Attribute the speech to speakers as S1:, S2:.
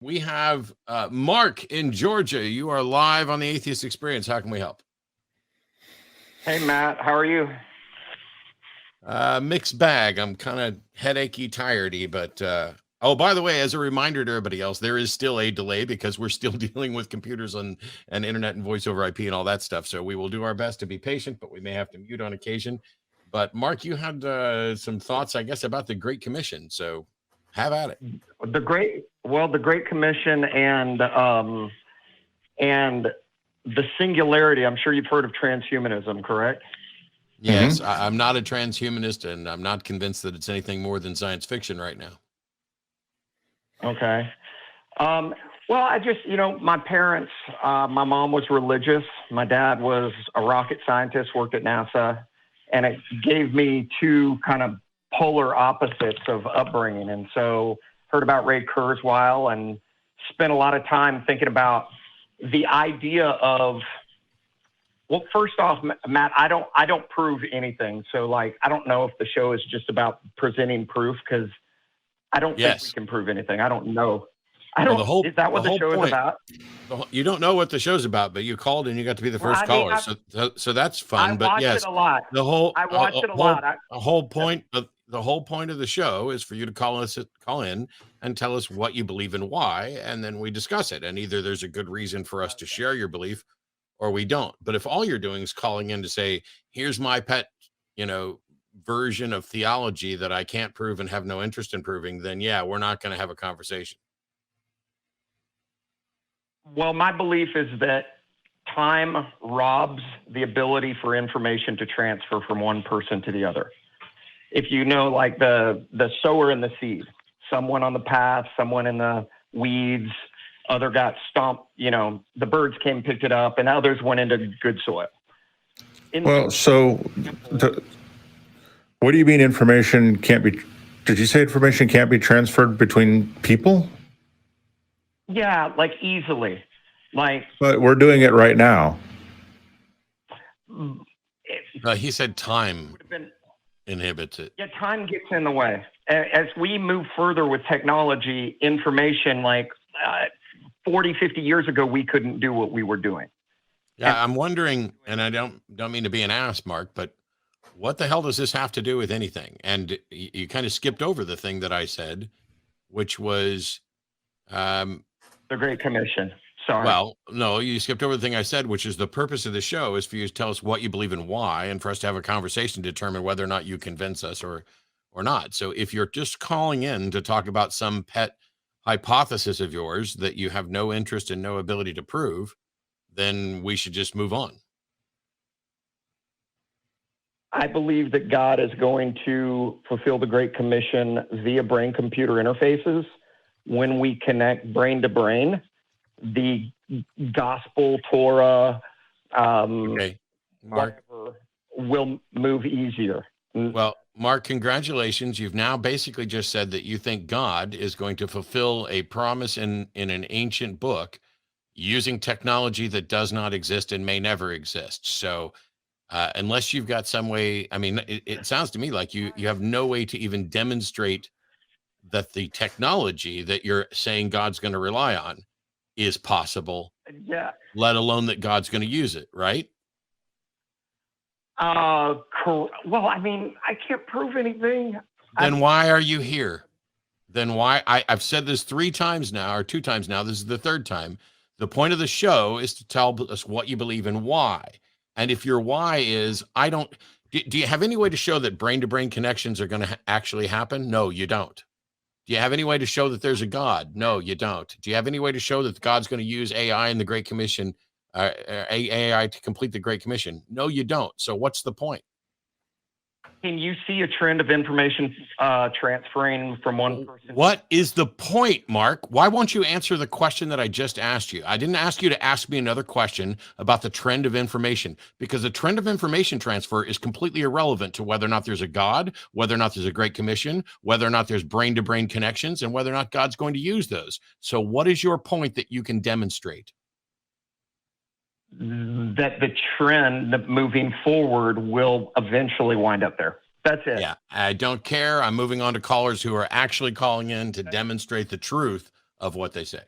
S1: We have Mark in Georgia. You are live on the Atheist Experience. How can we help?
S2: Hey, Matt. How are you?
S1: Mixed bag. I'm kind of headachy, tiredy, but oh, by the way, as a reminder to everybody else, there is still a delay because we're still dealing with computers and internet and voice over IP and all that stuff. So we will do our best to be patient, but we may have to mute on occasion. But Mark, you had some thoughts, I guess, about the Great Commission. So have at it.
S2: The Great Commission and the singularity. I'm sure you've heard of transhumanism, correct?
S1: Yes, I'm not a transhumanist, and I'm not convinced that it's anything more than science fiction right now.
S2: Okay. Well, I just, my parents, my mom was religious. My dad was a rocket scientist, worked at NASA, and it gave me two kind of polar opposites of upbringing. And so heard about Ray Kurzweil and spent a lot of time thinking about the idea of, well, first off, Matt, I don't prove anything. So I don't know if the show is just about presenting proof, because I don't think we can prove anything. I don't know. Is that what the show is about?
S1: You don't know what the show's about, but you called and you got to be the first caller. So that's fun. But yes,
S2: I watch it a lot.
S1: The whole point of the show is for you to call in and tell us what you believe and why, and then we discuss it. And either there's a good reason for us to share your belief, or we don't. But if all you're doing is calling in to say, here's my pet, version of theology that I can't prove and have no interest in proving, then yeah, we're not going to have a conversation.
S2: Well, my belief is that time robs the ability for information to transfer from one person to the other. If you know, like the sower and the seed, someone on the path, someone in the weeds, other got stomped, the birds came and picked it up, and others went into good soil.
S3: What do you mean information can't be, did you say information can't be transferred between people?
S2: Yeah, easily.
S3: But we're doing it right now.
S1: He said time inhibits it.
S2: Yeah, time gets in the way. As we move further with technology, information, 40, 50 years ago, we couldn't do what we were doing.
S1: Yeah, I'm wondering, and I don't mean to be an ass, Mark, but what the hell does this have to do with anything? And you kind of skipped over the thing that I said, which was
S2: the Great Commission. Sorry.
S1: Well, no, you skipped over the thing I said, which is the purpose of the show is for you to tell us what you believe and why, and for us to have a conversation to determine whether or not you convince us or not. So if you're just calling in to talk about some pet hypothesis of yours that you have no interest and no ability to prove, then we should just move on.
S2: I believe that God is going to fulfill the Great Commission via brain-computer interfaces. When we connect brain to brain, the gospel, Torah,
S1: okay, Mark,
S2: whatever, will move easier.
S1: Well, Mark, congratulations. You've now basically just said that you think God is going to fulfill a promise in an ancient book using technology that does not exist and may never exist. So unless you've got some way, I mean, it sounds to me like you have no way to even demonstrate that the technology that you're saying God's going to rely on is possible, let alone that God's going to use it, right?
S2: Well, I mean, I can't prove anything.
S1: Then why are you here? Then why? I've said this 3 times now, or 2 times now. This is the 3rd time. The point of the show is to tell us what you believe and why. And if your why is, do you have any way to show that brain-to-brain connections are going to actually happen? No, you don't. Do you have any way to show that there's a God? No, you don't. Do you have any way to show that God's going to use AI in the Great Commission, AI to complete the Great Commission? No, you don't. So what's the point?
S2: Can you see a trend of information transferring from one person?
S1: What is the point, Mark? Why won't you answer the question that I just asked you? I didn't ask you to ask me another question about the trend of information, because the trend of information transfer is completely irrelevant to whether or not there's a God, whether or not there's a Great Commission, whether or not there's brain-to-brain connections, and whether or not God's going to use those. So what is your point that you can demonstrate?
S2: That the trend moving forward will eventually wind up there. That's it.
S1: Yeah, I don't care. I'm moving on to callers who are actually calling in to demonstrate the truth of what they say.